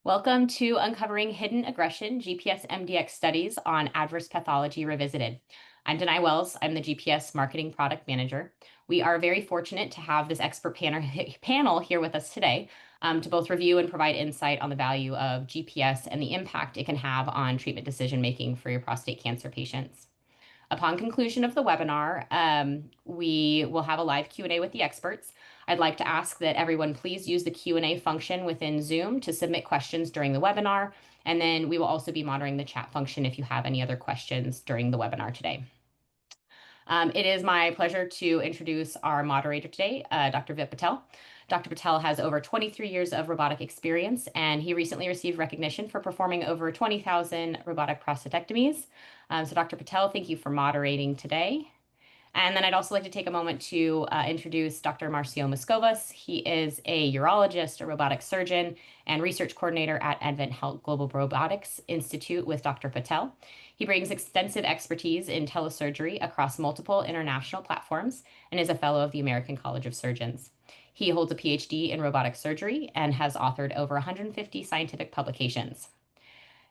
Welcome to Uncovering Hidden Aggression GPS MDX Studies on Adverse Pathology Revisited. I'm Denai Wells. I'm the GPS Marketing Product Manager. We are very fortunate to have this expert panel here with us today to both review and provide insight on the value of GPS and the impact it can have on treatment decision making for your prostate cancer patients. Upon conclusion of the webinar, we will have a live Q&A with the experts. I'd like to ask that everyone please use the Q&A function within Zoom to submit questions during the webinar, and then we will also be monitoring the chat function if you have any other questions during the webinar today. It is my pleasure to introduce our moderator today, Dr. Vip Patel. Dr. Patel has over 23 years of robotic experience, and he recently received recognition for performing over 20,000 robotic prostatectomies. So Dr. Patel, thank you for moderating today. And then I'd also like to take a moment to introduce Dr. Marcio Covas-Moschovas. He is a urologist, a robotic surgeon, and research coordinator at Advent Health Global Robotics Institute with Dr. Patel. He brings extensive expertise in telesurgery across multiple international platforms and is a fellow of the American College of Surgeons. He holds a PhD in robotic surgery and has authored over 150 scientific publications.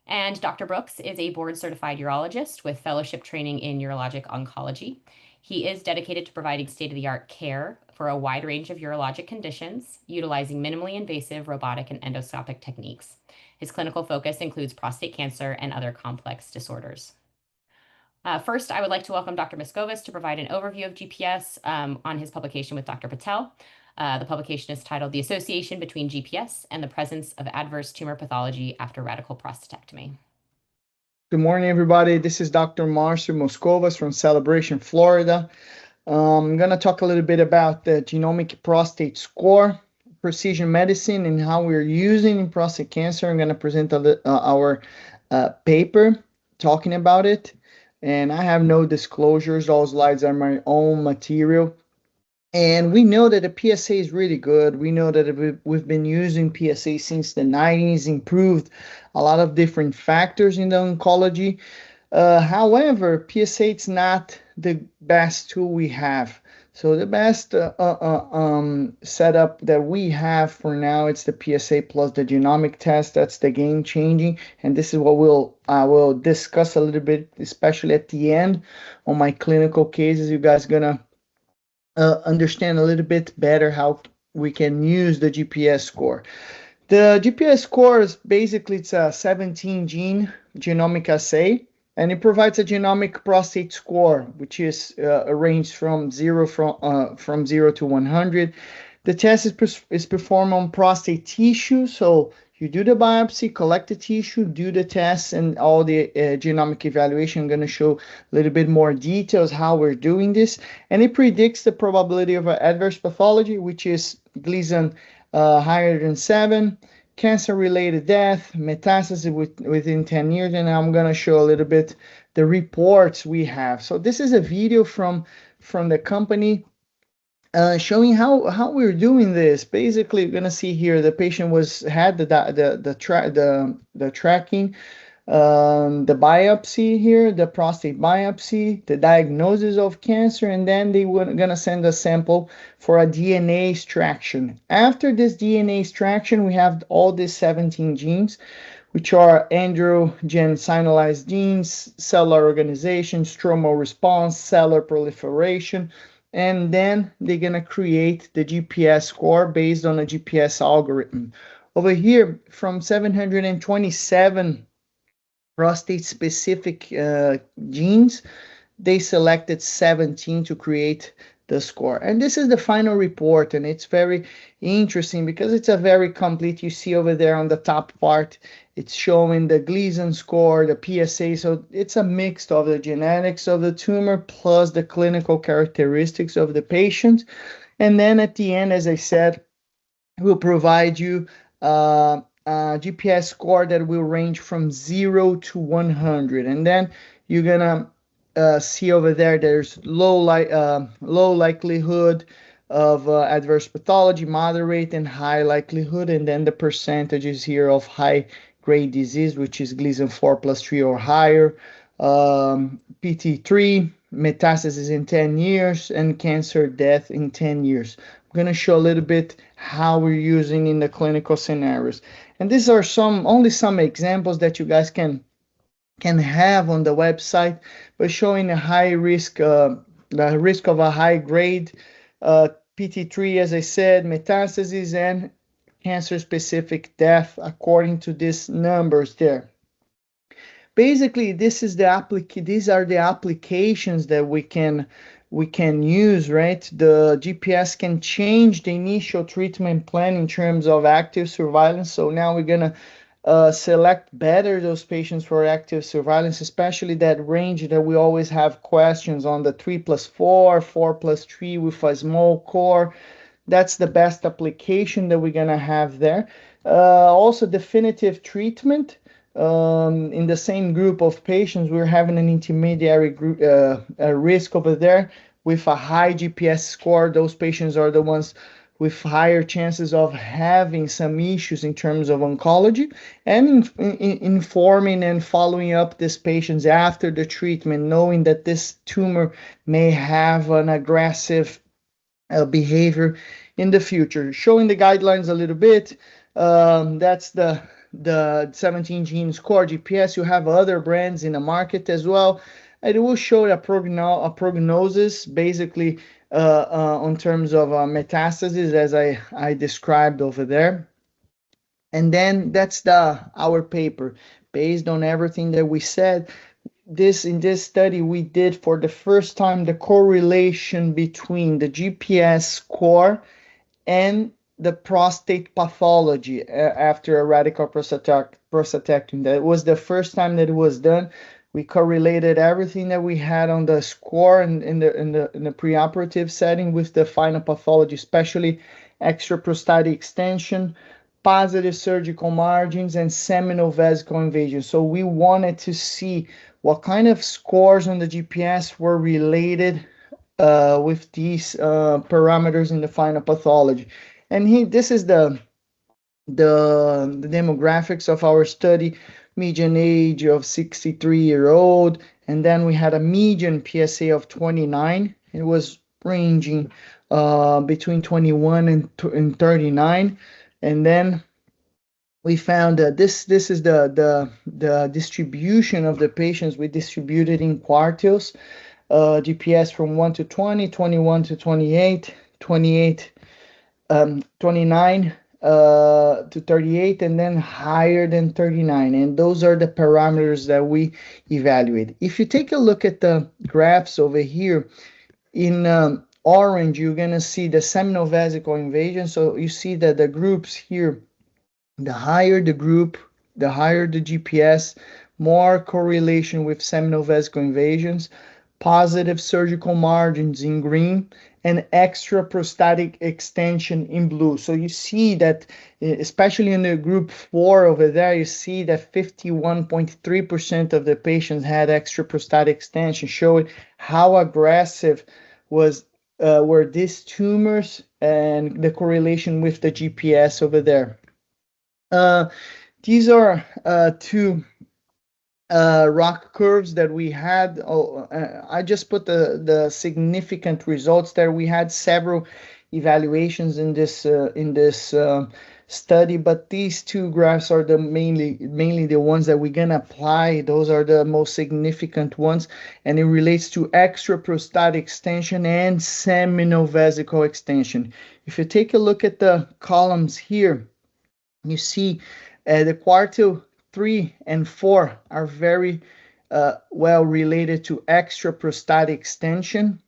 And Dr. Brooks is a board-certified urologist with fellowship training in urologic oncology. He is dedicated to providing state-of-the-art care for a wide range of urologic conditions, utilizing minimally invasive robotic and endoscopic techniques. His clinical focus includes prostate cancer and other complex disorders. First, I would like to welcome Dr. Moschovas to provide an overview of GPS on his publication with Dr. Patel. The publication is titled The Association Between GPS and the Presence of Adverse Tumor Pathology After Radical Prostatectomy. Good morning, everybody. This is Dr. Marcio Covas-Moschovas from Celebration, Florida. I'm going to talk a little bit about the Genomic Prostate Score, precision medicine, and how we're using in prostate cancer. I'm going to present our paper talking about it. And I have no disclosures. All slides are my own material. And we know that the PSA is really good. We know that we've been using PSA since the 90s, improved a lot of different factors in the oncology. However, PSA is not the best tool we have. So the best setup that we have for now, it's the PSA plus the genomic test. That's the game changing. And this is what I will discuss a little bit, especially at the end on my clinical cases. You guys gonna understand a little bit better how we can use the GPS score. The GPS score is basically, it's a 17 gene genomic assay, and it provides a genomic prostate score, which is a range from 0 to 100. The test is performed on prostate tissue, so you do the biopsy, collect the tissue, do the test, and all the genomic evaluation. I'm going to show a little bit more details how we're doing this. And it predicts the probability of an adverse pathology, which is Gleason higher than 7, cancer-related death, metastasis within 10 years. And I'm going to show a little bit the reports we have. So this is a video from the company showing how we're doing this. Basically, you're gonna see here the patient had the tracking, the biopsy here, the prostate biopsy, the diagnosis of cancer, and then they were gonna send a sample for a DNA extraction. After this DNA extraction, we have all these 17 genes, which are androgen signalized genes, cellular organization, stromal response, cellular proliferation. And then they're going to create the GPS score based on a GPS algorithm. Over here, from 727 prostate-specific genes, they selected 17 to create the score. And this is the final report, and it's very interesting because it's a very complete. You see over there on the top part, it's showing the Gleason score, the PSA. So it's a mix of the genetics of the tumor plus the clinical characteristics of the patient. And then at the end, as I said, we'll provide you a GPS score that will range from 0 to 100. And then you're going to see over there, there's low likelihood of adverse pathology, moderate, and high likelihood. And then the percentages here of high grade disease, which is Gleason 4 plus 3 or higher, PT3, metastasis in 10 years, and cancer death in 10 years. going to show a little bit how we're using in the clinical scenarios. And these are only some examples that you guys can have on the website, but showing a high risk, the risk of a high grade PT3, as I said, metastases and cancer specific death according to these numbers there. Basically, these are the applications that we can use, right? The GPS can change the initial treatment plan in terms of active surveillance. So now we're gonna select better those patients for active surveillance, especially that range that we always have questions on, the 3+4, 4+3 with a small core. That's the best application that we're gonna have there. Also, definitive treatment. In the same group of patients, we're having an intermediary group risk over there with a high GPS score. Those patients are the ones with higher chances of having some issues in terms of oncology, and informing and following up these patients after the treatment, knowing that this tumor may have an aggressive behavior in the future. Showing the guidelines a little bit. That's the 17 gene score GPS. You have other brands in the market as well. It will show a prognosis, basically on terms of metastasis, as I described over there. And then that's our paper based on everything that we said. In this study, we did for the first time the correlation between the GPS score and the prostate pathology after a radical prostatectomy. That was the first time that it was done. We correlated everything that we had on the score and in the preoperative setting with the final pathology, especially extraprostatic extension, positive surgical margins, and seminal vesical invasion. So we wanted to see what kind of scores on the GPS were related with these parameters in the final pathology. And this is the demographics of our study. Median age of 63-year-old, and then we had a median PSA of 29. It was ranging between 21 and 39. And then we found that this is the distribution of the patients. We distributed in quartiles, GPS from 1 to 20, 21 to 28, 29 to 38, and then higher than 39. And those are the parameters that we evaluate. If you take a look at the graphs over here, in orange, you're going to see the seminal vesical invasion. So you see that the groups here, the higher the group, the higher the GPS, more correlation with seminal vesical invasions, positive surgical margins in green, and extra prostatic extension in blue. So you see that, especially in the group 4 over there, you see that 51.3% of the patients had extra prostatic extension, showing how aggressive were these tumors and the correlation with the GPS over there. These are two rock curves that we had. I just put the significant results there. We had several evaluations in this study, but these two graphs are mainly the ones that we're gonna apply. Those are the most significant ones, and it relates to extraprostatic extension and seminal vesical extension. If you take a look at the columns here, you see the quartile 3 and 4 are very well related to extraprostatic extension,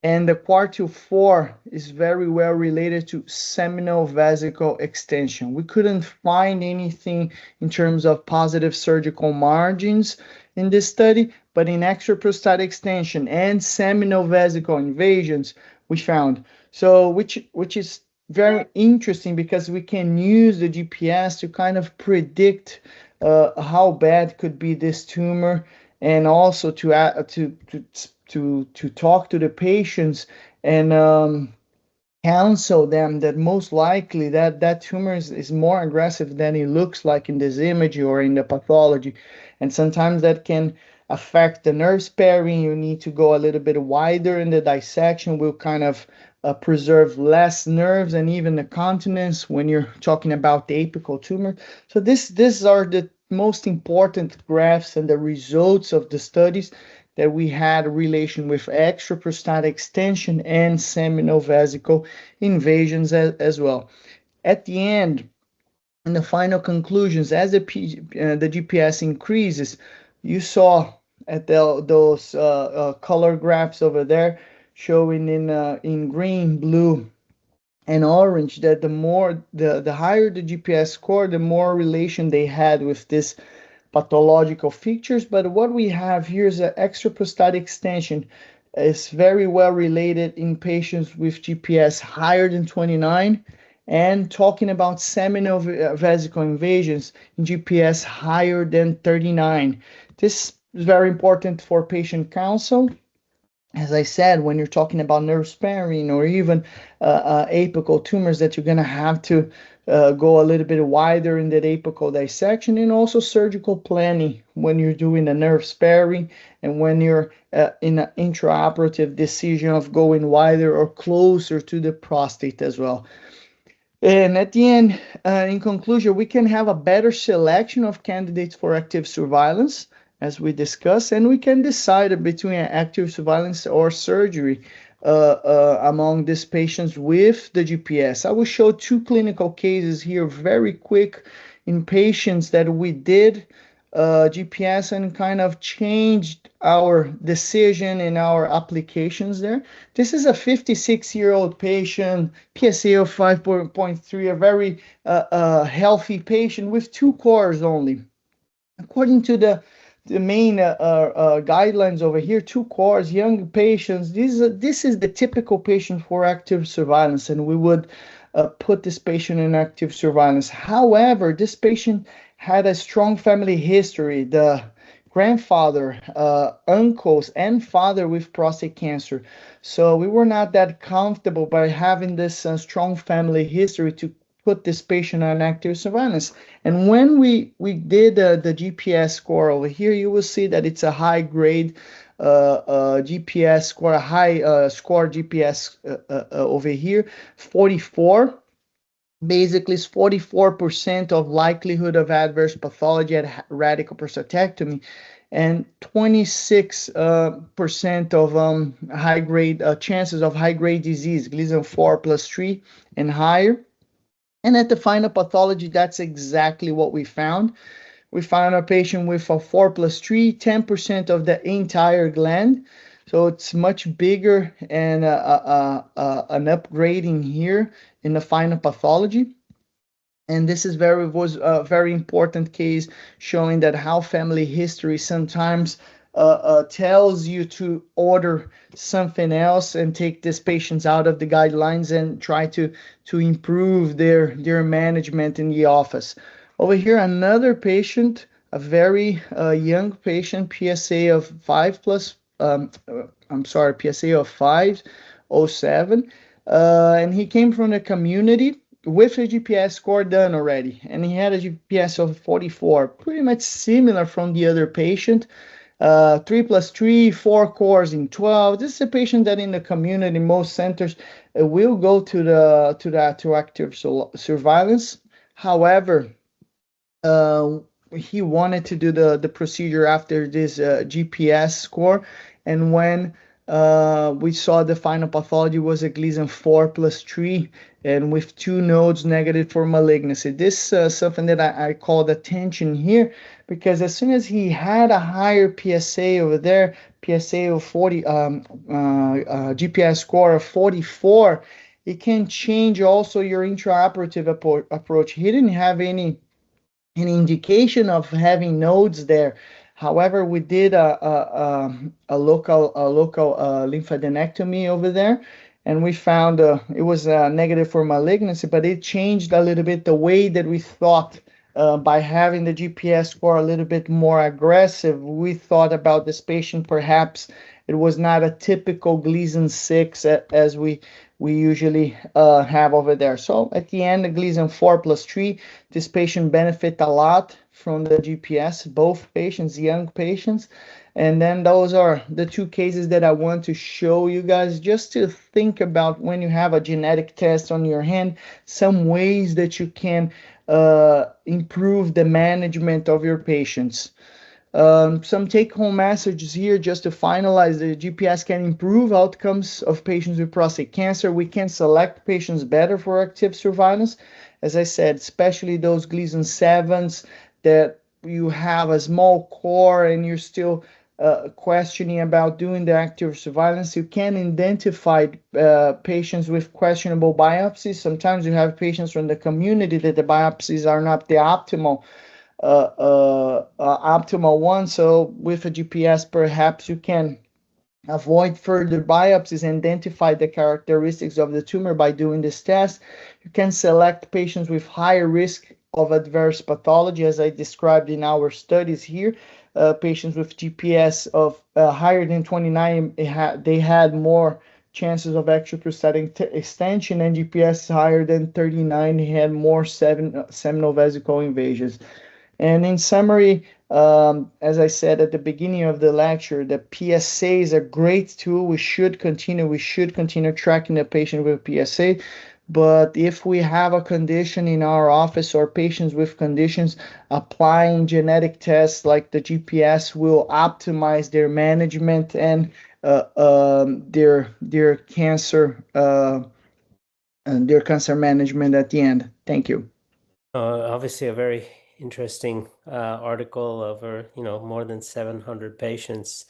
and the quartile 4 is very well related to seminal vesical extension. We couldn't find anything in terms of positive surgical margins in this study, but in extraprostatic extension and seminal vesical invasions, we found. So which is very interesting, because we can use the GPS to kind of predict how bad could be this tumor, and also to talk to the patients and counsel them that most likely that tumor is more aggressive than it looks like in this image or in the pathology. And sometimes that can affect the nerve sparing. You need to go a little bit wider in the dissection. We'll kind of preserve less nerves and even the continence when you're talking about the apical tumor. So these are the most important graphs and the results of the studies that we had a relation with extraprostatic extension and seminal vesicle invasions as well. At the end, in the final conclusions, as the GPS increases, you saw at those color graphs over there showing in green, blue, and orange that the higher the GPS score, the more relation they had with this pathological features. But what we have here is an extraprostatic extension. It's very well related in patients with GPS higher than 29, and talking about seminal vesicle invasions in GPS higher than 39. This is very important for patient counsel. As I said, when you're talking about nerve sparing or even apical tumors, that you're going to have to go a little bit wider in that apical dissection, and also surgical planning when you're doing a nerve sparing and when you're in an intraoperative decision of going wider or closer to the prostate as well. And at the end, in conclusion, we can have a better selection of candidates for active surveillance, as we discussed, and we can decide between active surveillance or surgery among these patients with the GPS. I will show two clinical cases here very quick in patients that we did GPS and kind of changed our decision in our applications there. This is a 56-year-old patient, PSA of 5.3, a very healthy patient with 2 cores only. According to the main guidelines over here, 2 cores, young patients, this is the typical patient for active surveillance, and we would put this patient in active surveillance. However, this patient had a strong family history. The grandfather, uncles, and father with prostate cancer. So we were not that comfortable by having this strong family history to put this patient on active surveillance. And when we did the GPS score over here, you will see that it's a high grade GPS score, a high score GPS over here, 44. Basically, it's 44% of likelihood of adverse pathology at radical prostatectomy, and 26% of high grade chances of high grade disease, Gleason 4+3 and higher. And at the final pathology, that's exactly what we found. We found a patient with a 4+3, 10% of the entire gland. So it's much bigger and an upgrading here in the final pathology. And this is was a very important case showing that how family history sometimes tells you to order something else and take these patients out of the guidelines and try to improve their management in the office. Over here, another patient, a very young patient, PSA of 5 plus, PSA of 507, and he came from the community with a GPS score done already, and he had a GPS of 44, pretty much similar from the other patient. 3+3, 4 cores in 12. This is a patient that in the community, most centers will go to active surveillance. However, he wanted to do the procedure after this GPS score, and when we saw the final pathology was a Gleason 4+3 and with 2 nodes negative for malignancy. This is something that I called attention here, because as soon as he had a higher PSA over there, PSA of 40, GPS score of 44, it can change also your intraoperative approach. He didn't have any indication of having nodes there. However, we did a local lymphadenectomy over there, and we found it was negative for malignancy, but it changed a little bit the way that we thought. By having the GPS score a little bit more aggressive, we thought about this patient perhaps It was not a typical Gleason 6 as we usually have over there. So at the end, the Gleason 4 plus 3, this patient benefit a lot from the GPS, both patients, young patients. And then those are the two cases that I want to show you guys, just to think about when you have a genetic test on your hand, some ways that you can improve the management of your patients. Some take-home messages here just to finalize. The GPS can improve outcomes of patients with prostate cancer. We can select patients better for active surveillance. As I said, especially those Gleason 7s that you have a small core and you're still questioning about doing the active surveillance. You can identify patients with questionable biopsies. Sometimes you have patients from the community that the biopsies are not the optimal one. So with a GPS, perhaps you can avoid further biopsies and identify the characteristics of the tumor by doing this test. You can select patients with higher risk of adverse pathology, as I described in our studies here. Patients with GPS of higher than 29, they had more chances of actual prostatic extension, and GPS higher than 39 had more seminal vesicle invasions. And in summary, as I said at the beginning of the lecture, the PSA is a great tool. We should continue tracking the patient with PSA. But if we have a condition in our office or patients with conditions, applying genetic tests like the GPS will optimize their management and their cancer and their cancer management at the end. Thank you. Obviously, a very interesting article over more than 700 patients.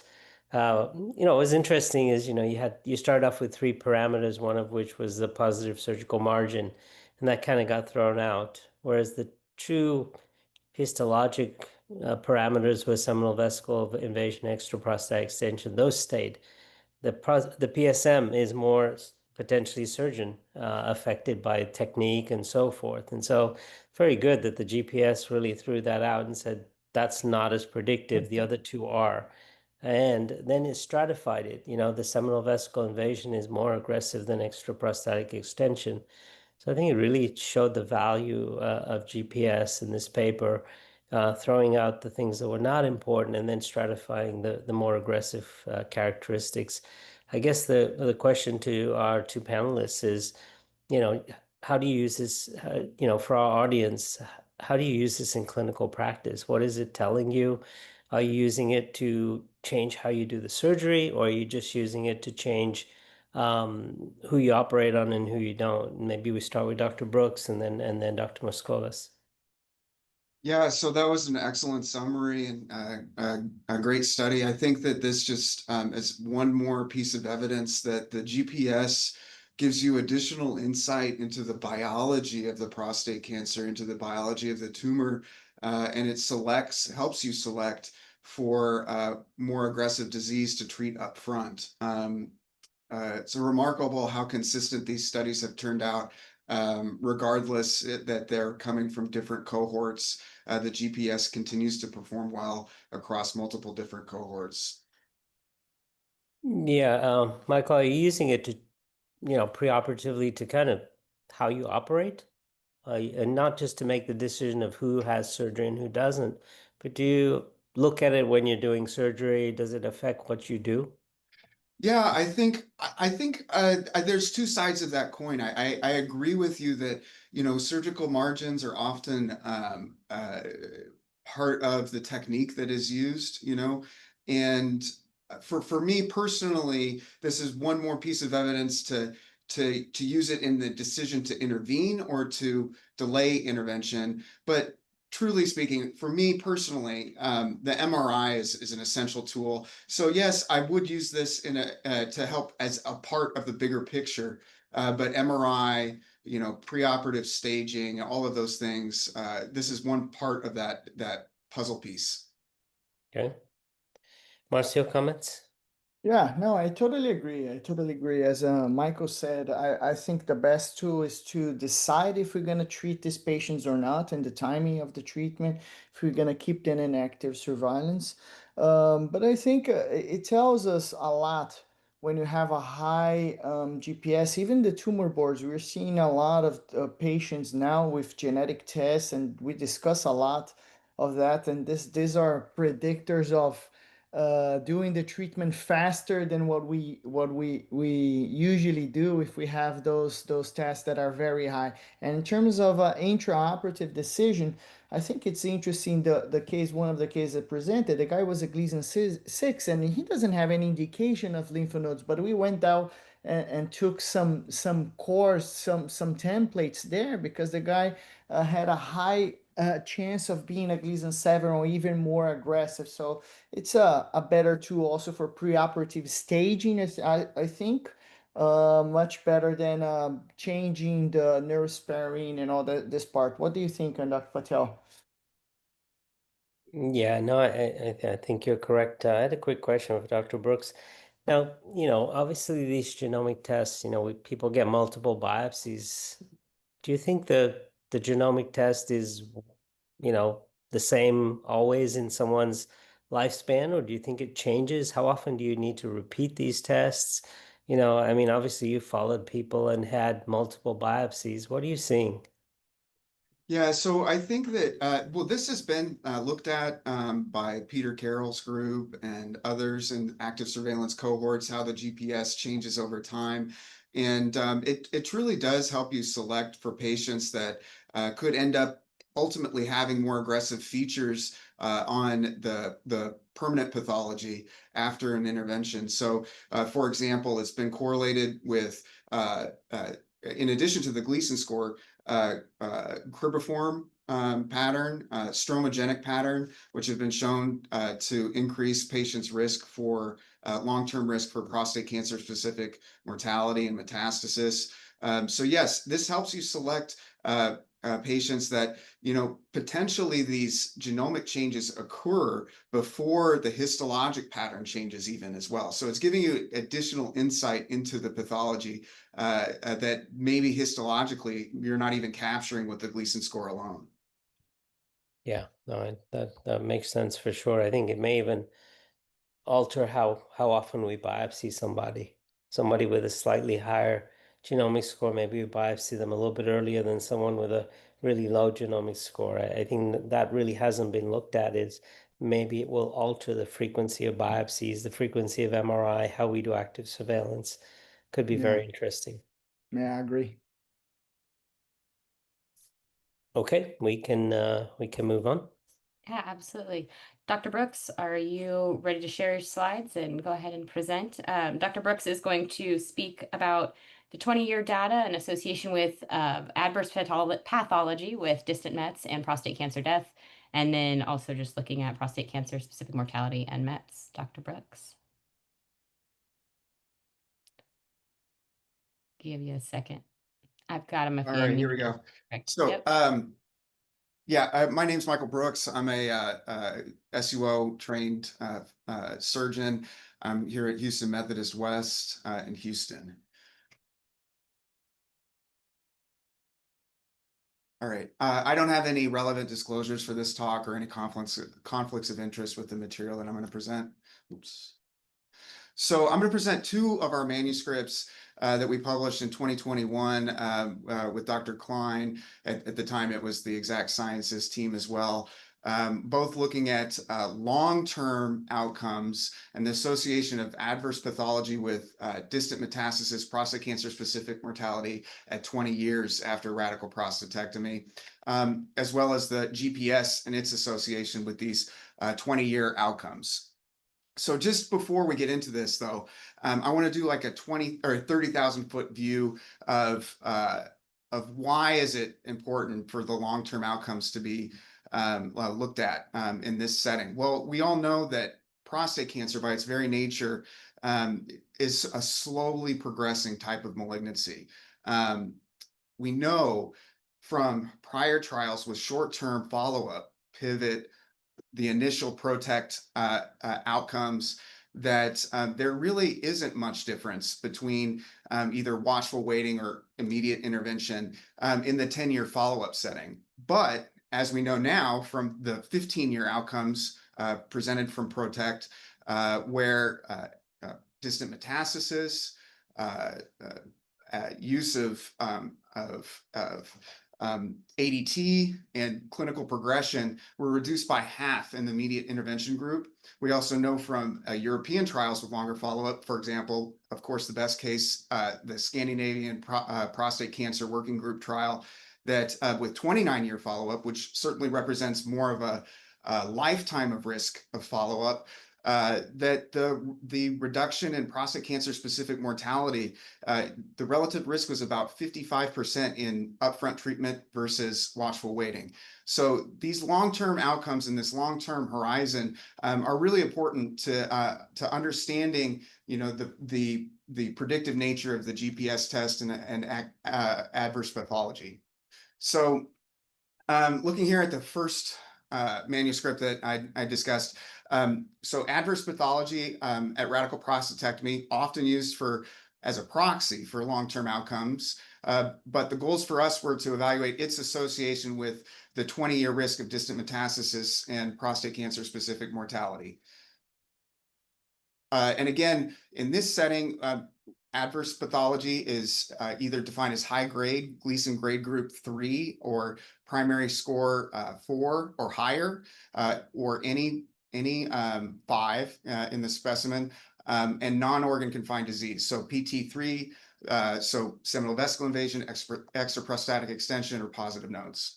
What was interesting is you started off with 3 parameters, one of which was the positive surgical margin, and that kind of got thrown out. Whereas the true histologic parameters were seminal vesicle invasion, extraprostatic extension, those stayed. The PSM is more potentially surgeon affected by technique and so forth. And so very good that the GPS really threw that out and said, that's not as predictive. The other two are. And then it stratified it. The seminal vesicle invasion is more aggressive than extraprostatic extension. So I think it really showed the value of GPS in this paper, throwing out the things that were not important and then stratifying the more aggressive characteristics. I guess the question to our two panelists is, how do you use this, for our audience, how do you use this in clinical practice? What is it telling you? Are you using it to change how you do the surgery, or are you just using it to change who you operate on and who you don't? Maybe we start with Dr. Brooks and then Dr. Moschovas. Yeah, so that was an excellent summary and a great study. I think that this just is one more piece of evidence that the GPS gives you additional insight into the biology of the prostate cancer, into the biology of the tumor, and it helps you select for more aggressive disease to treat up front. It's remarkable how consistent these studies have turned out, regardless that they're coming from different cohorts. The GPS continues to perform well across multiple different cohorts. Yeah, Michael, are you using it to, preoperatively to kind of how you operate? And not just to make the decision of who has surgery and who doesn't, but do you look at it when you're doing surgery? Does it affect what you do? Yeah, I think there's two sides of that coin. I agree with you that surgical margins are often part of the technique that is used, and for me personally, this is one more piece of evidence to use it in the decision to intervene or to delay intervention. But truly speaking, for me personally, the MRI is an essential tool. So yes, I would use this to help as a part of the bigger picture. But MRI, preoperative staging, all of those things, this is one part of that puzzle piece. Okay. Marcio, comments? Yeah, no, I totally agree. I totally agree. As Michael said, I think the best tool is to decide if we're going to treat these patients or not and the timing of the treatment, if we're going to keep them in active surveillance. But I think it tells us a lot when you have a high GPS, even the tumor boards. We're seeing a lot of patients now with genetic tests, and we discuss a lot of that. And these are predictors of doing the treatment faster than what we usually do if we have those tests that are very high. And in terms of intraoperative decision, I think it's interesting the case one of the cases that presented. The guy was a Gleason 6, and he doesn't have any indication of lymph nodes, but we went down and took some cores, some templates there because the guy had a high chance of being a Gleason 7 or even more aggressive. So it's a better tool also for preoperative staging, I think. Much better than changing the neurosparing and all this part. What do you think, Dr. Patel? Yeah, no, I think you're correct. I had a quick question for Dr. Brooks. Now, obviously these genomic tests, people get multiple biopsies. Do you think the genomic test is, the same always in someone's lifespan, or do you think it changes? How often do you need to repeat these tests? I mean, obviously you followed people and had multiple biopsies. What are you seeing? Yeah, so I think that, well, this has been looked at by Peter Carroll's group and others in active surveillance cohorts, how the GPS changes over time. And it truly does help you select for patients that could end up ultimately having more aggressive features on the permanent pathology after an intervention. So, for example, it's been correlated with, in addition to the Gleason score, cribriform pattern, stromogenic pattern, which have been shown to increase patients' risk for long-term risk for prostate cancer-specific mortality and metastasis. So yes, this helps you select patients that, potentially these genomic changes occur before the histologic pattern changes even as well. So it's giving you additional insight into the pathology that maybe histologically you're not even capturing with the Gleason score alone. Yeah, no, that makes sense for sure. I think it may even alter how often we biopsy somebody with a slightly higher genomic score. Maybe we biopsy them a little bit earlier than someone with a really low genomic score. I think that really hasn't been looked at, is maybe it will alter the frequency of biopsies, the frequency of MRI, how we do active surveillance. Could be Yeah, very interesting. yeah, I agree. Okay, we can move on. Yeah, absolutely. Dr. Brooks, are you ready to share your slides and go ahead and present? Dr. Brooks is going to speak about the 20-year data in association with adverse pathology with distant METs and prostate cancer death, and then also just looking at prostate cancer specific mortality and METs. Dr. Brooks, give you a second. I've got him if All you right, need. here we go. Correct. So, Yep. yeah, my name's Michael Brooks. I'm a SUO trained surgeon. I'm here at Houston Methodist West in Houston. All right. I don't have any relevant disclosures for this talk or any conflicts of interest with the material that I'm going to present. Oops. So I'm going to present two of our manuscripts that we published in 2021 with Dr. Klein. At the time, it was the Exact Sciences team as well. Both looking at long-term outcomes and the association of adverse pathology with distant metastasis, prostate cancer-specific mortality at 20 years after radical prostatectomy, as well as the GPS and its association with these 20-year outcomes. So just before we get into this, though, I want to do like a 20 or 30,000 foot view of why is it important for the long-term outcomes to be looked at in this setting. Well, we all know that prostate cancer, by its very nature, is a slowly progressing type of malignancy. We know from prior trials with short-term follow-up, pivot, the initial PROTECT outcomes, that there really isn't much difference between either watchful waiting or immediate intervention in the 10-year follow-up setting. But as we know now from the 15-year outcomes presented from PROTECT, where distant metastasis, use of ADT and clinical progression were reduced by half in the immediate intervention group. We also know from European trials with longer follow-up, for example, of course, the best case, the Scandinavian Prostate Cancer Working Group trial, that with 29-year follow-up, which certainly represents more of a lifetime of risk of follow-up, that the reduction in prostate cancer specific mortality, the relative risk was about 55% in upfront treatment versus watchful waiting. So these long-term outcomes and this long-term horizon are really important to understanding, you know, the predictive nature of the GPS test and adverse pathology. So looking here at the first manuscript that I discussed. So adverse pathology at radical prostatectomy, often used as a proxy for long-term outcomes. But the goals for us were to evaluate its association with the 20-year risk of distant metastasis and prostate cancer specific mortality. And again, in this setting, adverse pathology is either defined as high grade, Gleason grade group 3, or primary score 4 or higher, or any 5 in the specimen, and non-organ confined disease. So PT3, so seminal vesicle invasion, extraprostatic extension, or positive nodes.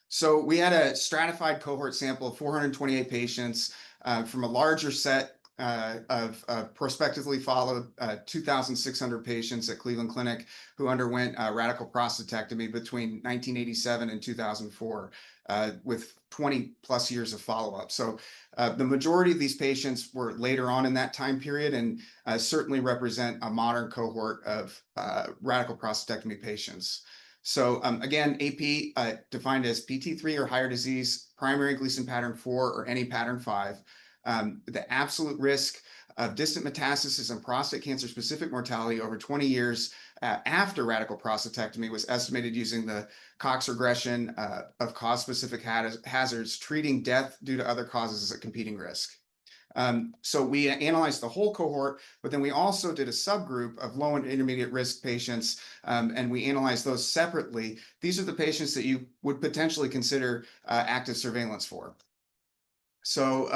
So we had a stratified cohort sample of 428 patients from a larger set of prospectively followed 2,600 patients at Cleveland Clinic who underwent radical prostatectomy between 1987 and 2004 with 20 plus years of follow-up. So the majority of these patients were later on in that time period and certainly represent a modern cohort of radical prostatectomy patients. So again, AP defined as PT3 or higher disease, primary Gleason pattern 4 or any pattern 5. The absolute risk of distant metastasis and prostate cancer specific mortality over 20 years after radical prostatectomy was estimated using the Cox regression of cause-specific hazards, treating death due to other causes as a competing risk. So we analyzed the whole cohort, but then we also did a subgroup of low and intermediate risk patients, and we analyzed those separately. These are the patients that you would potentially consider active surveillance for. So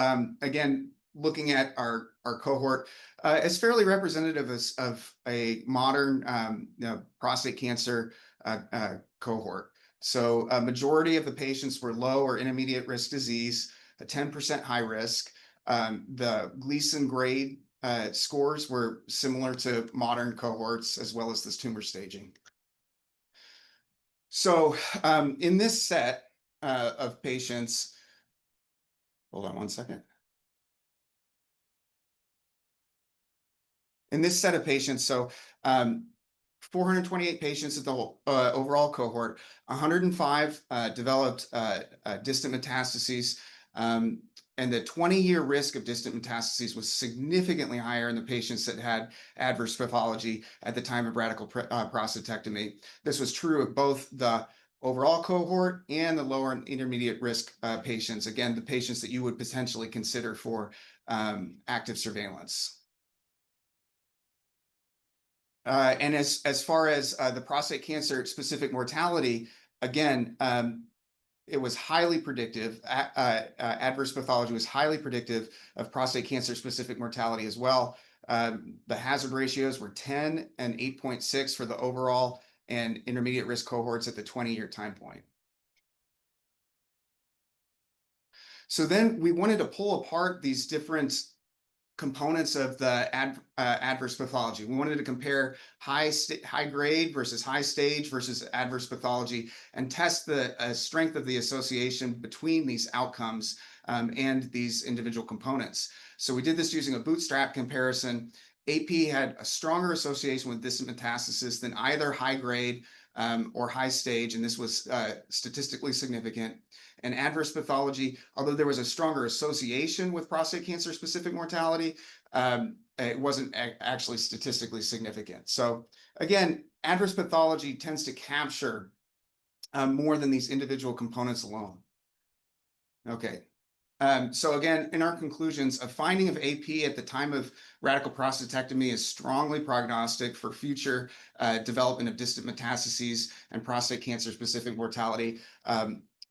again, looking at our cohort, it's fairly representative of a modern prostate cancer cohort. So a majority of the patients were low or intermediate risk disease, a 10% high risk. The Gleason grade scores were similar to modern cohorts as well as this tumor staging. So in this set of patients, hold on one second. In this set of patients, so 428 patients at the whole, overall cohort, 105 developed distant metastases, and the 20-year risk of distant metastases was significantly higher in the patients that had adverse pathology at the time of radical prostatectomy. This was true of both the overall cohort and the lower and intermediate risk patients, again, the patients that you would potentially consider for active surveillance. And as far as the prostate cancer specific mortality, again, it was highly predictive. Adverse pathology was highly predictive of prostate cancer specific mortality as well. The hazard ratios were 10 and 8.6 for the overall and intermediate risk cohorts at the 20-year time point. So then we wanted to pull apart these different components of the adverse pathology. We wanted to compare high grade versus high stage versus adverse pathology and test the strength of the association between these outcomes and these individual components. So we did this using a bootstrap comparison. AP had a stronger association with distant metastasis than either high grade or high stage, and this was statistically significant. And adverse pathology, although there was a stronger association with prostate cancer specific mortality, it wasn't actually statistically significant. So again, adverse pathology tends to capture more than these individual components alone. Okay. So again, in our conclusions, a finding of AP at the time of radical prostatectomy is strongly prognostic for future development of distant metastases and prostate cancer-specific mortality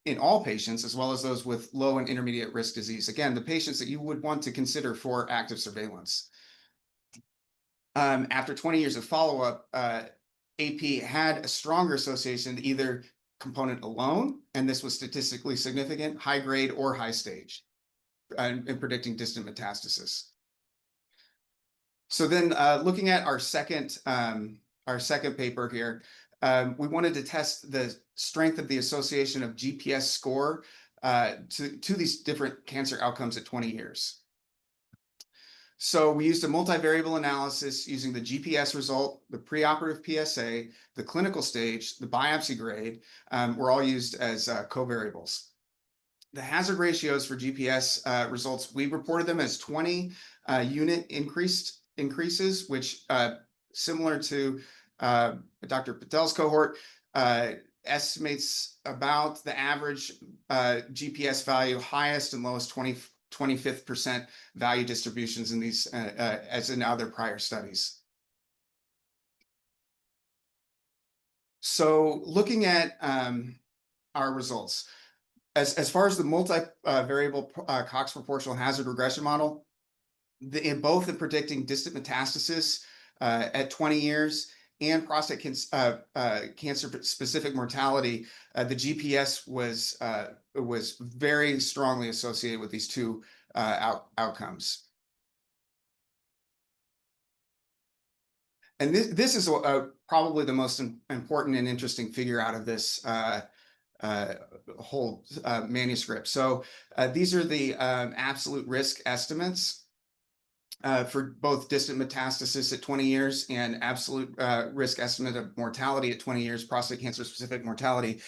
in all patients, as well as those with low and intermediate risk disease. Again, the patients that you would want to consider for active surveillance. After 20 years of follow-up, AP had a stronger association to either component alone, and this was statistically significant, high grade or high stage, in predicting distant metastasis. So then looking at our second paper here, we wanted to test the strength of the association of GPS score to these different cancer outcomes at 20 years. So we used a multivariable analysis using the GPS result, the preoperative PSA, the clinical stage, the biopsy grade, were all used as covariables. The hazard ratios for GPS results, we reported them as 20 unit increases, which similar to Dr. Patel's cohort, estimates about the average GPS value, highest and lowest 25th percent value distributions in these, as in other prior studies. So looking at our results, as far as the multivariable Cox proportional hazard regression model, both in predicting distant metastasis at 20 years and prostate cancer specific mortality, the GPS was very strongly associated with these two outcomes. And this is probably the most important and interesting figure out of this whole manuscript. So these are the absolute risk estimates for both distant metastasis at 20 years and absolute risk estimate of mortality at 20 years, prostate cancer specific mortality.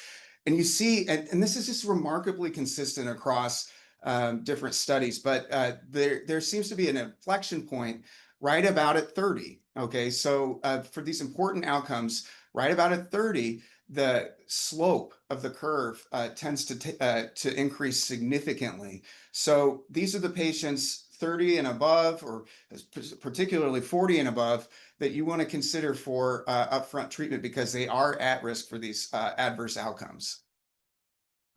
And you see, and this is just remarkably consistent across different studies, but there seems to be an inflection point right about at 30. Okay, so for these important outcomes, right about at 30, the slope of the curve tends to increase significantly. So these are the patients 30 and above, or particularly 40 and above, that you want to consider for upfront treatment because they are at risk for these adverse outcomes.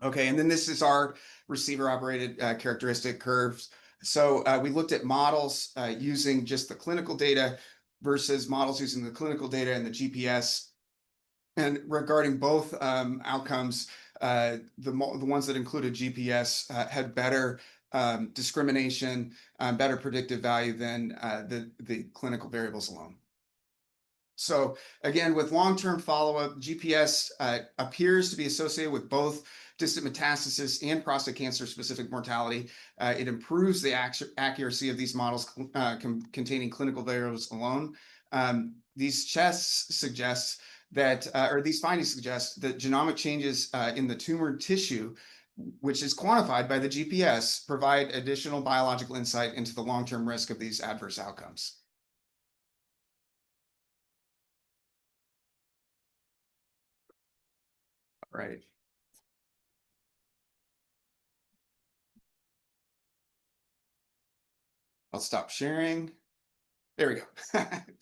Okay, and then this is our receiver-operated characteristic curves. So we looked at models using just the clinical data versus models using the clinical data and the GPS. And regarding both outcomes, the ones that included GPS had better discrimination, better predictive value than the clinical variables alone. So again, with long-term follow-up, GPS appears to be associated with both distant metastasis and prostate cancer specific mortality. It improves the accuracy of these models containing clinical variables alone. These tests suggest that, or these findings suggest that genomic changes in the tumor tissue, which is quantified by the GPS, provide additional biological insight into the long-term risk of these adverse outcomes. All right. I'll stop sharing. There we go.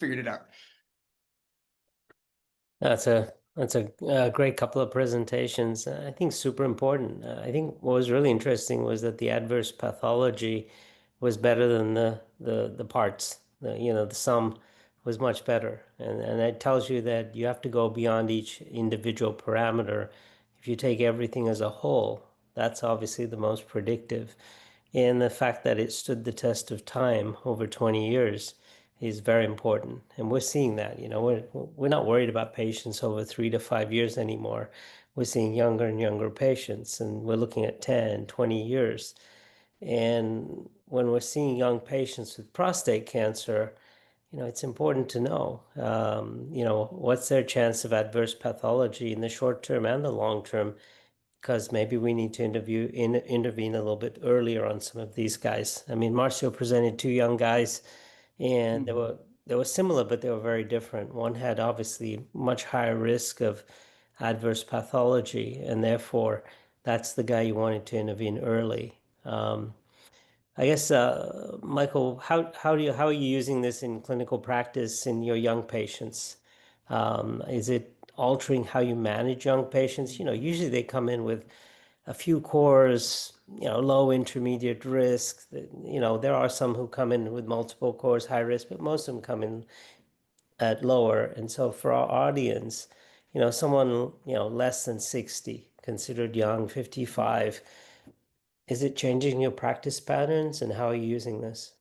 Figured it out. That's a great couple of presentations. I think super important. I think what was really interesting was that the adverse pathology was better than the parts. The sum was much better, and that tells you that you have to go beyond each individual parameter. If you take everything as a whole, that's obviously the most predictive. And the fact that it stood the test of time over 20 years is very important. And we're seeing that, we're not worried about patients over 3 to 5 years anymore. We're seeing younger and younger patients, and we're looking at 10, 20 years. And when we're seeing young patients with prostate cancer, it's important to know, what's their chance of adverse pathology in the short term and the long term, because maybe we need to intervene a little bit earlier on some of these guys. I mean, Marcio presented two young guys, and they were similar, but they were very different. One had obviously much higher risk of adverse pathology, and therefore that's the guy you wanted to intervene early. I guess, Michael, how are you using this in clinical practice in your young patients? Is it altering how you manage young patients? Usually they come in with a few cores, low intermediate risk. There are some who come in with multiple cores, high risk, but most of them come in at lower. And so for our audience, someone, less than 60, considered young, 55, is it changing your practice patterns, and how are you using this?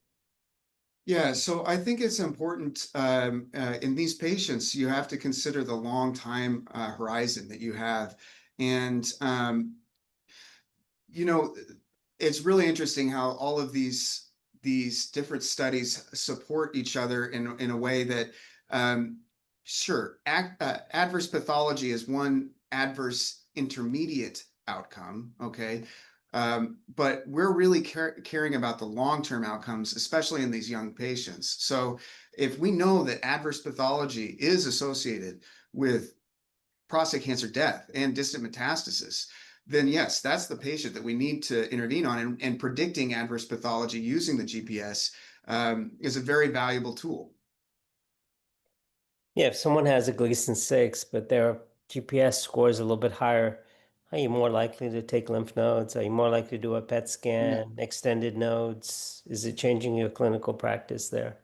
Yeah, so I think it's important in these patients, you have to consider the long time horizon that you have. And, it's really interesting how all of these different studies support each other in a way that, sure, adverse pathology is one adverse intermediate outcome, okay? But we're really caring about the long-term outcomes, especially in these young patients. So if we know that adverse pathology is associated with prostate cancer death and distant metastasis, then yes, that's the patient that we need to intervene on. And predicting adverse pathology using the GPS is a very valuable tool. Yeah, if someone has a Gleason 6, but their GPS score is a little bit higher, are you more likely to take lymph nodes? Are you more likely to do a PET scan, extended nodes? Is it changing your clinical practice there?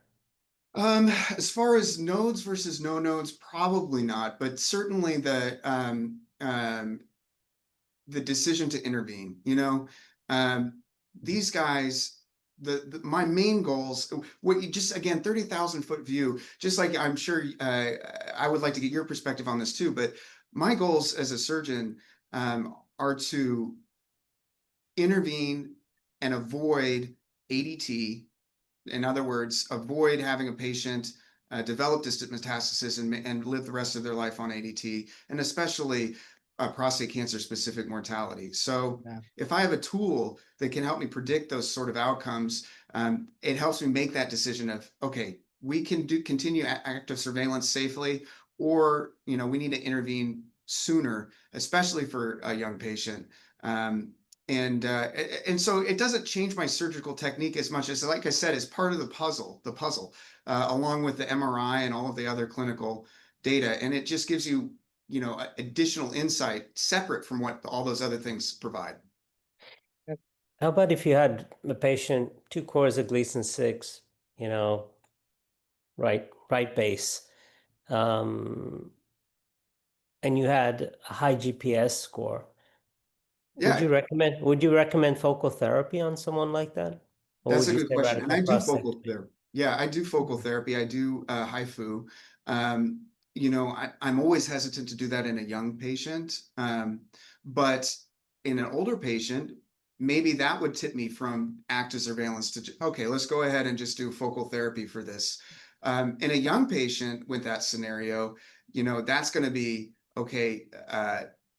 As far as nodes versus no nodes, probably not, but certainly the decision to intervene, these guys, my main goals, what you just, again, 30,000-foot view, just like I'm sure I would like to get your perspective on this too, but my goals as a surgeon are to intervene and avoid ADT. In other words, avoid having a patient develop distant metastasis and live the rest of their life on ADT, and especially prostate cancer specific mortality. So if I have a tool that can help me predict those sort of outcomes, it helps me make that decision of, okay, we can continue active surveillance safely, or we need to intervene sooner, especially for a young patient. And so it doesn't change my surgical technique as much as, like I said, is part of the puzzle, along with the MRI and all of the other clinical data. And it just gives you, additional insight separate from what all those other things provide. How about if you had a patient, 2 cores of Gleason 6, right base, and you had a high GPS score? Yeah. Would you recommend focal therapy on someone like that? Or That's would a you good say question. And I radical do focal prostatectomy? therapy. Yeah, I do focal therapy. I do HIFU. I'm always hesitant to do that in a young patient. But in an older patient, maybe that would tip me from active surveillance to, okay, let's go ahead and just do focal therapy for this. In a young patient with that scenario, that's going to be, okay,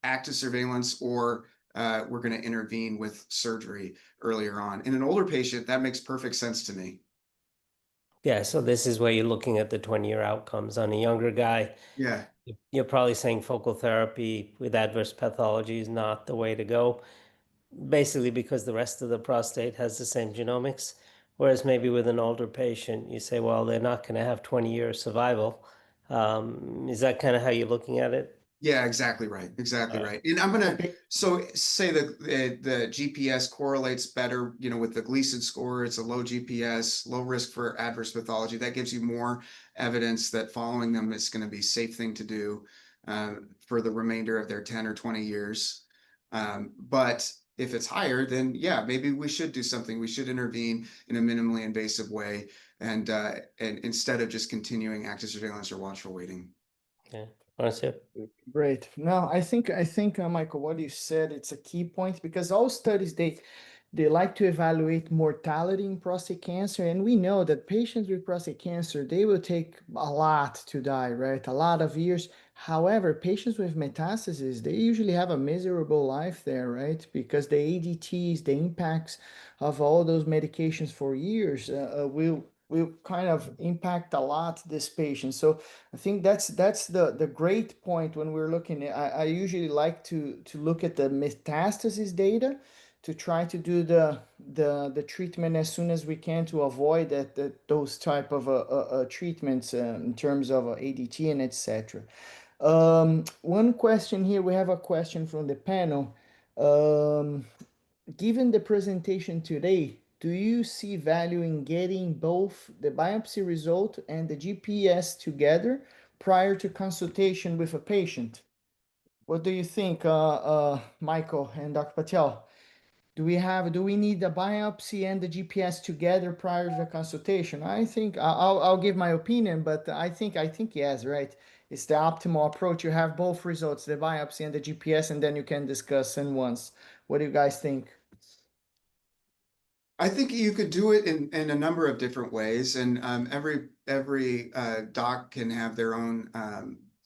active surveillance, or we're going to intervene with surgery earlier on. In an older patient, that makes perfect sense to me. Yeah, so this is where you're looking at the 20-year outcomes. On a younger guy, Yeah. you're probably saying focal therapy with adverse pathology is not the way to go, basically because the rest of the prostate has the same genomics. Whereas maybe with an older patient, you say, well, they're not going to have 20-year survival. Is that kind of how you're looking at it? Yeah, exactly right. Exactly right. And I'm gonna say that the GPS correlates better, with the Gleason score. It's a low GPS, low risk for adverse pathology. That gives you more evidence that following them is going to be a safe thing to do for the remainder of their 10 or 20 years. But if it's higher, then yeah, maybe we should do something. We should intervene in a minimally invasive way, and instead of just continuing active surveillance or watchful waiting. Yeah, Marcio? Great. No, I think, Michael, what you said, it's a key point, because all studies, they like to evaluate mortality in prostate cancer. And we know that patients with prostate cancer, they will take a lot to die, right? A lot of years. However, patients with metastases, they usually have a miserable life there, right? Because the ADTs, the impacts of all those medications for years will kind of impact a lot this patient. So I think that's the great point when we're looking at, I usually like to look at the metastasis data to try to do the treatment as soon as we can to avoid those type of treatments in terms of ADT and etc. One question here, we have a question from the panel. Given the presentation today, do you see value in getting both the biopsy result and the GPS together prior to consultation with a patient? What do you think, Michael and Dr. Patel? Do we need the biopsy and the GPS together prior to the consultation? I think I'll give my opinion, but I think yes, right? It's the optimal approach. You have both results, the biopsy and the GPS, and then you can discuss in once. What do you guys think? I think you could do it in a number of different ways, and every doc can have their own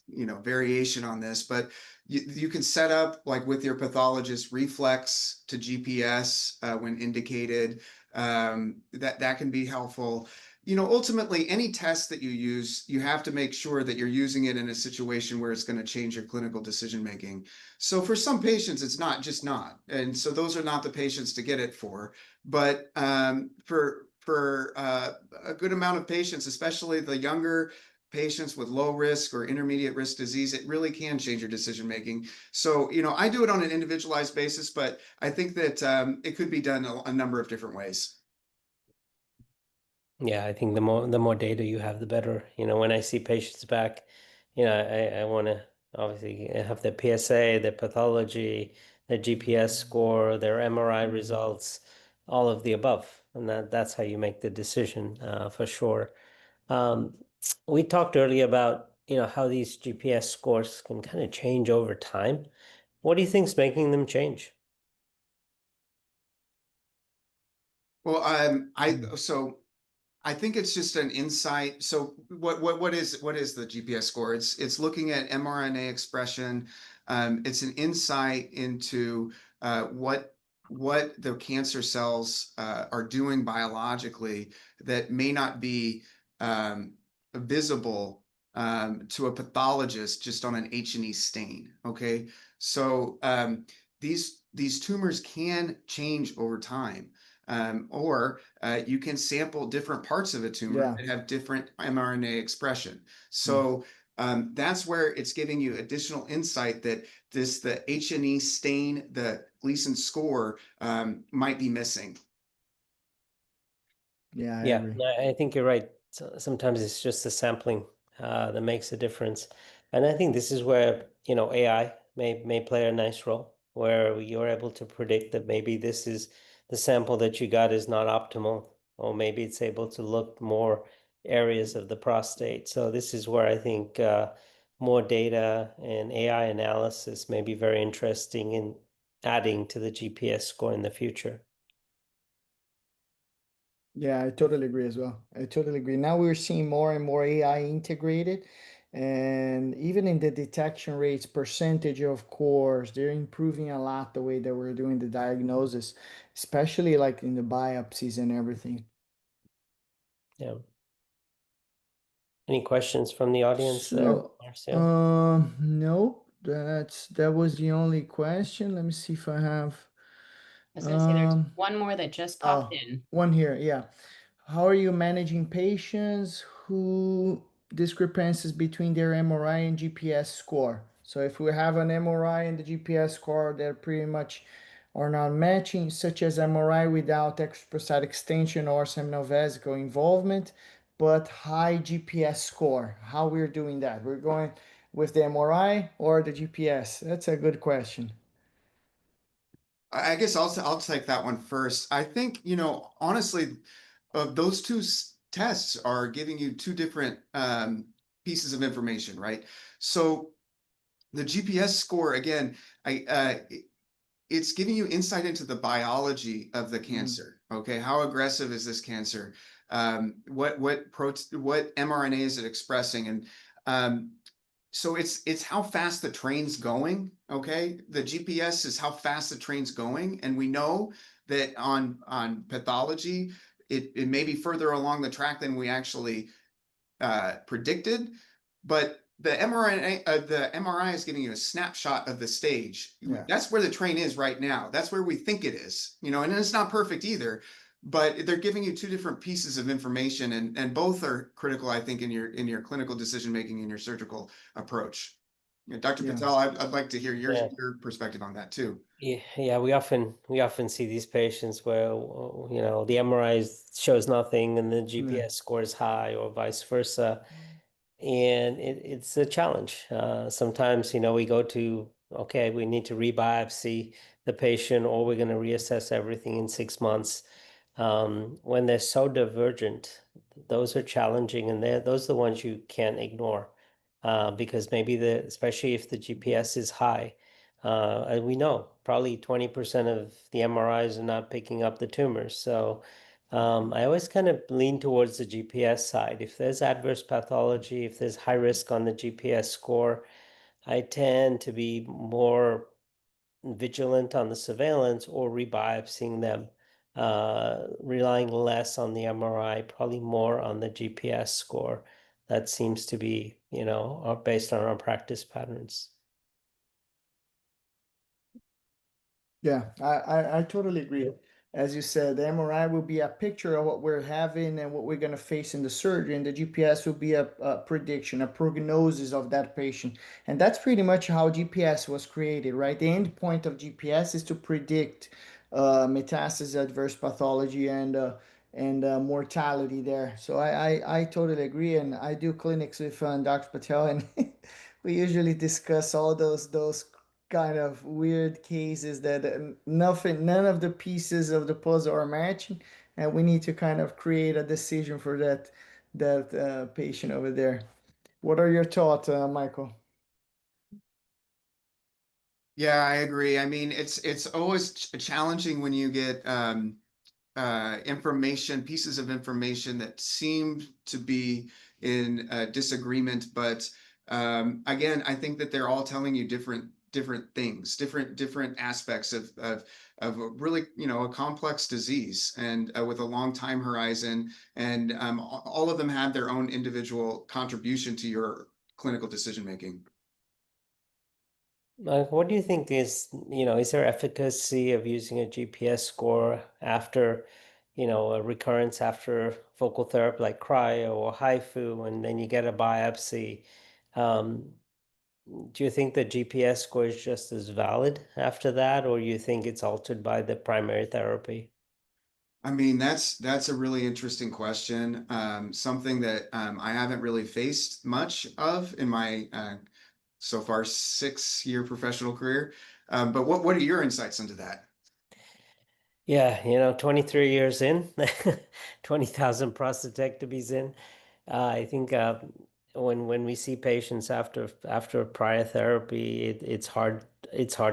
variation on this. But you can set up, like with your pathologist, reflex to GPS when indicated. That can be helpful. Ultimately, any test that you use, you have to make sure that you're using it in a situation where it's going to change your clinical decision making. So for some patients, it's not, and so those are not the patients to get it for. But for a good amount of patients, especially the younger patients with low risk or intermediate risk disease, it really can change your decision making. So I do it on an individualized basis, but I think that it could be done a number of different ways. Yeah, I think the more data you have, the better. When I see patients back, I want to obviously have their PSA, their pathology, their GPS score, their MRI results, all of the above, and that's how you make the decision for sure. We talked earlier about how these GPS scores can kind of change over time. What do you think is making them change? Well, I think it's just an insight. So what is the GPS score? It's looking at mRNA expression. It's an insight into what the cancer cells are doing biologically that may not be visible to a pathologist just on an H&E stain. Okay, so these tumors can change over time. Or you can sample different parts of a tumor that have different mRNA expression. So that's where it's giving you additional insight that the H&E stain, the Gleason score, might be missing. Yeah, I Yeah, agree. I think you're right. Sometimes it's just the sampling that makes a difference. And I think this is where, AI may play a nice role, where you're able to predict that maybe this is the sample that you got is not optimal, or maybe it's able to look more areas of the prostate. So this is where I think more data and AI analysis may be very interesting in adding to the GPS score in the future. Yeah, I totally agree as well. I totally agree. Now we're seeing more and more AI integrated, and even in the detection rates, percentage of cores, they're improving a lot the way that we're doing the diagnosis, especially like in the biopsies and everything. Yeah. Any questions from the audience there, So, Marcio? nope, that was the only question. Let me see if I have I was going to say there's one more that just popped oh, in. one here. Yeah. How are you managing patients who discrepancies between their MRI and GPS score? So if we have an MRI and the GPS score that pretty much are not matching, such as MRI without extraprostatic extension or seminal vesicle involvement, but high GPS score. How we're doing that? We're going with the MRI or the GPS? That's a good question. I guess I'll take that one first. I think, honestly, those two tests are giving you two different pieces of information, right? So the GPS score, again, it's giving you insight into the biology of the Mm. cancer. Okay, how aggressive is this cancer? What mRNA is it expressing? And so it's how fast the train's going. Okay, the GPS is how fast the train's going, and we know that on pathology, it may be further along the track than we actually predicted, but the MRI is giving you a snapshot of the stage. Yeah. That's where the train is right now. That's where we think it is, you know, and it's not perfect either, but they're giving you two different pieces of information, and both are critical, I think, in your clinical decision making in your surgical approach. Dr. Yeah. Patel, I'd like to hear Yeah. your perspective on that too. Yeah, we often see these patients where you know the MRI shows nothing and the GPS score is high, or vice versa, and it's a challenge. Sometimes, you know, we go to, okay, we need to rebiopsy the patient, or we're going to reassess everything in 6 months. When they're so divergent, those are challenging, and those are the ones you can't ignore, because maybe especially if the GPS is high, and we know probably 20% of the MRIs are not picking up the tumors. So I always kind of lean towards the GPS side. If there's adverse pathology, if there's high risk on the GPS score, I tend to be more vigilant on the surveillance or rebiopsying them, relying less on the MRI, probably more on the GPS score. That seems to be, you know, based on our practice patterns. Yeah, I totally agree. As you said, the MRI will be a picture of what we're having and what we're going to face in the surgery, and the GPS will be a prediction, a prognosis of that patient. And that's pretty much how GPS was created, right? The end point of GPS is to predict metastasis, adverse pathology, and mortality there. So I totally agree, and I do clinics with Dr. Patel, and we usually discuss all those kind of weird cases that none of the pieces of the puzzle are matching, and we need to kind of create a decision for that patient over there. What are your thoughts, Michael? Yeah, I agree. I mean, it's always challenging when you get information, pieces of information that seem to be in disagreement. But again, I think that they're all telling you different things, different aspects of a really, you know, a complex disease, and with a long time horizon. And all of them have their own individual contribution to your clinical decision making. What do you think is, you know, is there efficacy of using a GPS score after, you know, a recurrence after focal therapy like cryo or HIFU, and then you get a biopsy? Um, do you think the GPS score is just as valid after that, or you think it's altered by the primary therapy? I mean, that's a really interesting question. Something that I haven't really faced much of in my so far 6-year professional career. But what are your insights into that? Yeah, you know, 23 years in, 20,000 prostatectomies in. I think when we see patients after prior therapy, it's hard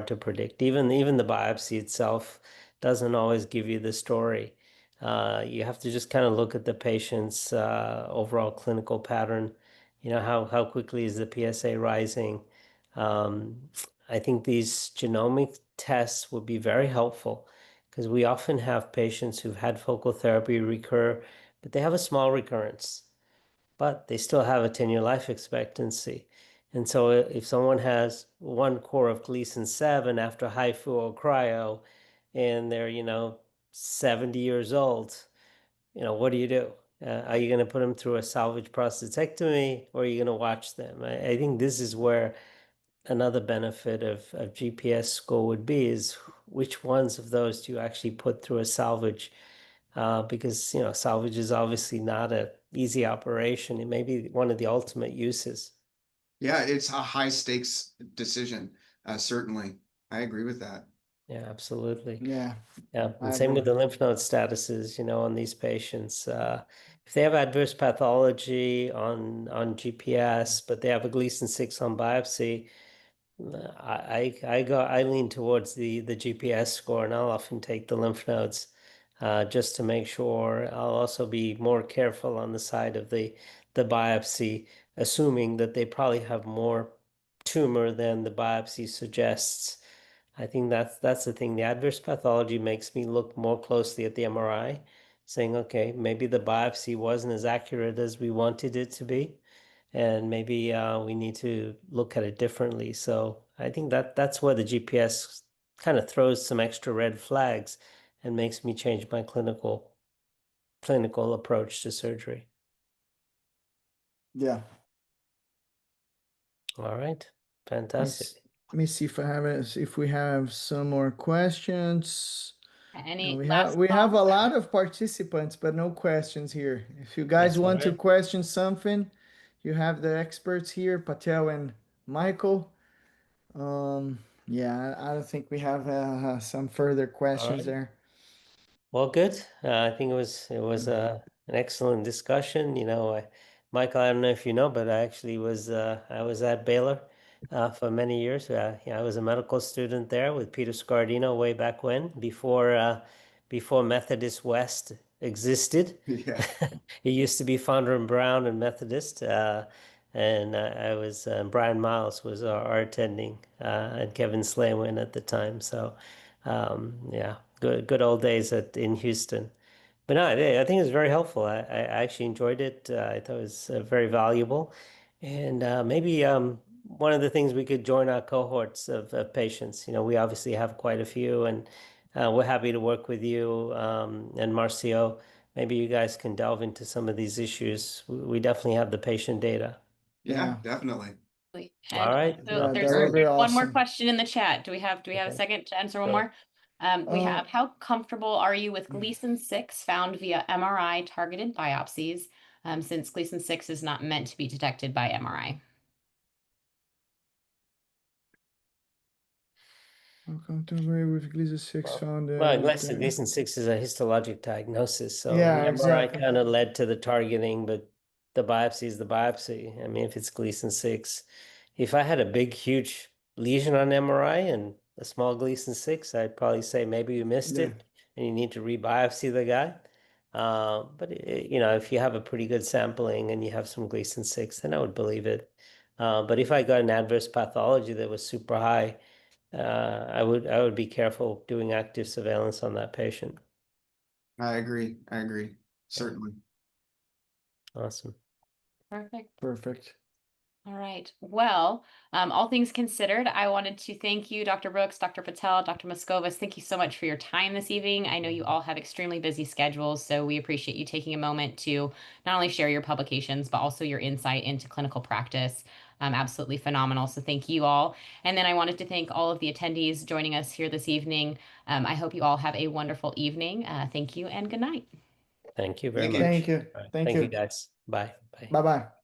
to predict. Even the biopsy itself doesn't always give you the story. You have to just kind of look at the patient's overall clinical pattern. You know, how quickly is the PSA rising? Um, I think these genomic tests would be very helpful, because we often have patients who've had focal therapy recur, but they have a small recurrence, but they still have a 10-year life expectancy. And so if someone has one core of Gleason 7 after HIFU or cryo, and they're, you know, 70 years old, you know, what do you do? Are you going to put them through a salvage prostatectomy, or are you going to watch them? I think this is where another benefit of GPS score would be, is which ones of those do you actually put through a salvage? Because, you know, salvage is obviously not an easy operation. It may be one of the ultimate uses. Yeah, it's a high stakes decision. Certainly, I agree with that. Yeah, absolutely. Yeah, Yeah, and I same with the agree. lymph node statuses, you know, on these patients. If they have adverse pathology on GPS, but they have a Gleason 6 on biopsy, I lean towards the GPS score, and I'll often take the lymph nodes just to make sure. I'll also be more careful on the side of the biopsy, assuming that they probably have more tumor than the biopsy suggests. I think that's the thing. The adverse pathology makes me look more closely at the MRI, saying, okay, maybe the biopsy wasn't as accurate as we wanted it to be, and maybe we need to look at it differently. So I think that's where the GPS kind of throws some extra red flags and makes me change my clinical approach to surgery. Yeah. All right, fantastic. Let me see if we have some more questions. Any We last have a thoughts? lot of participants, but no questions here. If you guys That's all want to right. question something, you have the experts here, Patel and Michael. Yeah, I don't think we have some further All questions right. there. Well, good. I think it was an excellent discussion. Michael, I don't know if you know, but I was at Baylor for many years. Yeah, I was a medical student there with Peter Scardino way back when, before Methodist West existed. Yeah. It used to be Founder and Brown and Methodist, and I was Brian Miles was our attending, and Kevin Slaywin at the time. So. Yeah, good old days in Houston. But no, I think it was very helpful. I actually enjoyed it. I thought it was very valuable. And maybe one of the things we could join our cohorts of patients. We obviously have quite a few, and we're happy to work with you and Marcio. Maybe you guys can delve into some of these issues. We definitely have the patient data. Yeah, Yeah. definitely. All And right. also Yeah, that there's would be one more awesome. question in the chat. Do we have a Okay. second to answer one Sure. more? We have, how comfortable are you with Gleason 6 found via MRI targeted biopsies, since Gleason 6 is not meant to be detected by MRI? How comfortable with Gleason 6 found Well, there? Gleason 6 is a histologic diagnosis, so the Yeah, MRI exactly. kind of led to the targeting, but the biopsy is the biopsy. I mean, if it's Gleason 6, if I had a big, huge lesion on MRI and a small Gleason 6, I'd probably say maybe you missed Yeah. it and you need to rebiopsy the guy. But if you have a pretty good sampling and you have some Gleason 6, then I would believe it. But if I got an adverse pathology that was super high, I would be careful doing active surveillance on that patient. I agree. Certainly. Awesome. Perfect. All right. Well, all things considered, I wanted to thank you, Dr. Brooks, Dr. Patel, Dr. Moschovas. Thank you so much for your time this evening. I know you all have extremely busy schedules, so we appreciate you taking a moment to not only share your publications, but also your insight into clinical practice. Absolutely phenomenal. So thank you all. And then I wanted to thank all of the attendees joining us here this evening. I hope you all have a wonderful evening. Thank you and good night. Thank you very Thank you. much. Thank you. All right. Thank Thank you, you. guys. Bye. Bye. Bye-bye.